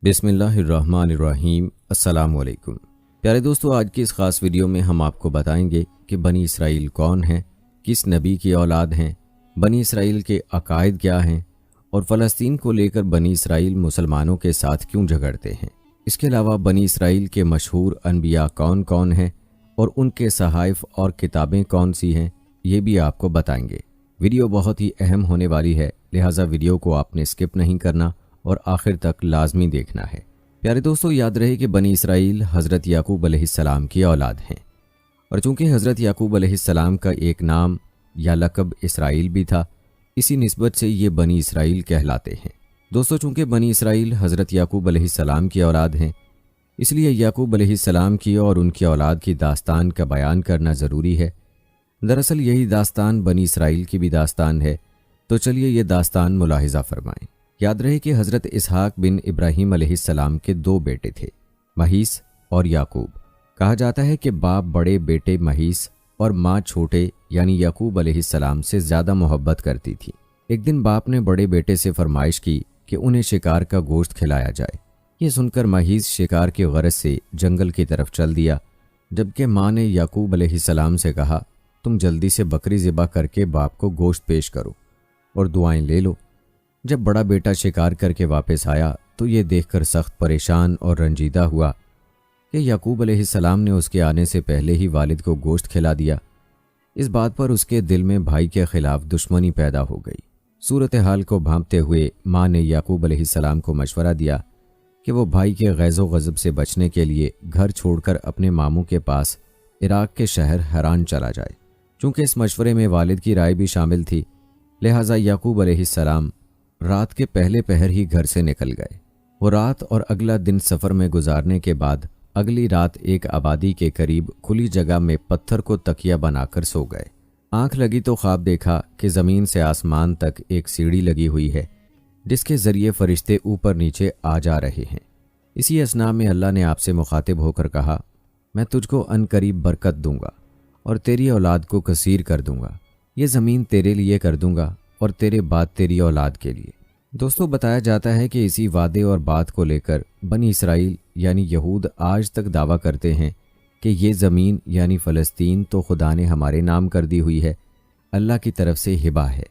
बिस्मिल्लाहिर्रहमानिर्रहीम। अस्सलामुअलैकुम। प्यारे दोस्तों, आज की इस ख़ास वीडियो में हम आपको बताएंगे कि बनी इसराइल कौन है, किस नबी की औलाद हैं, बनी इसराइल के अकायद क्या हैं और फ़लस्तीन को लेकर बनी इसराइल मुसलमानों के साथ क्यों झगड़ते हैं। इसके अलावा बनी इसराइल के मशहूर अनबिया कौन कौन हैं और उनके सहाइफ और किताबें कौन सी हैं, ये भी आपको बताएंगे। वीडियो बहुत ही अहम होने वाली है, लिहाजा वीडियो को आपने स्किप नहीं करना और आखिर तक लाजमी देखना है। प्यारे दोस्तों, याद रहे कि बनी इसराइल हज़रत याकूब अलैहिस्सलाम की औलाद हैं और चूंकि हज़रत याकूब अलैहिस्सलाम का एक नाम या लक़ब इसराइल भी था, इसी निस्बत से ये बनी इसराइल कहलाते हैं। दोस्तों, चूंकि बनी इसराइल हज़रत याकूब अलैहिस्सलाम की औलाद हैं, इसलिए याकूब अलैहिस्सलाम की और उनकी औलाद की दास्तान का बयान करना ज़रूरी है। दरअसल यही दास्तान बनी इसराइल की भी दास्तान है, तो चलिए ये दास्तान मुलाहिज़ा फरमाएं। याद रहे कि हज़रत इसहाक बिन इब्राहीम अलैहिस्सलाम के दो बेटे थे, महीस और याकूब। कहा जाता है कि बाप बड़े बेटे महीस और माँ छोटे यानी याकूब अलैहिस्सलाम से ज़्यादा मोहब्बत करती थी। एक दिन बाप ने बड़े बेटे से फरमाइश की कि उन्हें शिकार का गोश्त खिलाया जाए। ये सुनकर महीस शिकार की गरज से जंगल की तरफ चल दिया, जबकि माँ ने याकूब अलैहिस्सलाम से कहा, तुम जल्दी से बकरी ज़िबा करके बाप को गोश्त पेश करो और दुआएं ले लो। जब बड़ा बेटा शिकार करके वापस आया तो ये देखकर सख्त परेशान और रंजीदा हुआ कि याकूब अलैहिस्सलाम ने उसके आने से पहले ही वालिद को गोश्त खिला दिया। इस बात पर उसके दिल में भाई के खिलाफ दुश्मनी पैदा हो गई। सूरत हाल को भांपते हुए माँ ने याकूब अलैहिस्सलाम को मशवरा दिया कि वो भाई के गैज़ो गज़ब से बचने के लिए घर छोड़कर अपने मामू के पास इराक के शहर हरान चला जाए। चूँकि इस मशवरे में वालिद की राय भी शामिल थी, लिहाजा याकूब अलैहिस्सलाम रात के पहले पहर ही घर से निकल गए। वो रात और अगला दिन सफ़र में गुजारने के बाद अगली रात एक आबादी के करीब खुली जगह में पत्थर को तकिया बनाकर सो गए। आंख लगी तो ख्वाब देखा कि ज़मीन से आसमान तक एक सीढ़ी लगी हुई है, जिसके ज़रिए फ़रिश्ते ऊपर नीचे आ जा रहे हैं। इसी असना में अल्लाह ने आपसे मुखातिब होकर कहा, मैं तुझको अनकरीब बरकत दूंगा और तेरी औलाद को कसीर कर दूंगा। ये ज़मीन तेरे लिए कर दूंगा और तेरे बाद तेरी औलाद के लिए। दोस्तों, बताया जाता है कि इसी वादे और बात को लेकर बनी इसराइल यानी यहूद आज तक दावा करते हैं कि ये ज़मीन यानी फ़लस्तीन तो खुदा ने हमारे नाम कर दी हुई है, अल्लाह की तरफ से हिबा है।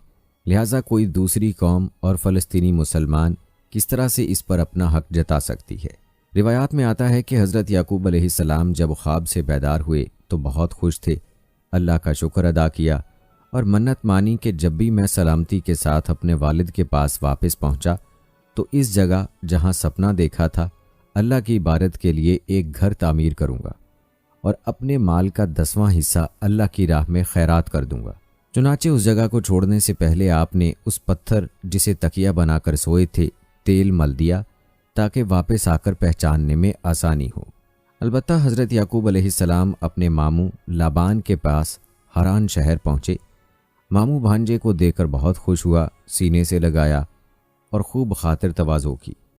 लिहाजा कोई दूसरी कौम और फ़लस्तीनी मुसलमान किस तरह से इस पर अपना हक जता सकती है। रिवायात में आता है कि हज़रत याकूब अलैहिस्सलाम जब ख्वाब से बेदार हुए तो बहुत खुश थे, अल्लाह का शुक्र अदा किया और मन्नत मानी कि जब भी मैं सलामती के साथ अपने वालिद के पास वापस पहुंचा तो इस जगह जहां सपना देखा था अल्लाह की इबादत के लिए एक घर तामीर करूंगा और अपने माल का 10वां हिस्सा अल्लाह की राह में खैरात कर दूंगा। चुनाचे उस जगह को छोड़ने से पहले आपने उस पत्थर जिसे तकिया बनाकर सोए थे तेल मल दिया ताकि वापस आकर पहचानने में आसानी हो। अलबत्ता हज़रत याकूब अलैहिस्सलाम अपने मामू लाबान के पास हरान शहर पहुँचे। मामू भांजे को देखकर बहुत खुश हुआ, सीने से लगाया और खूब खातिर तवाज़ो की।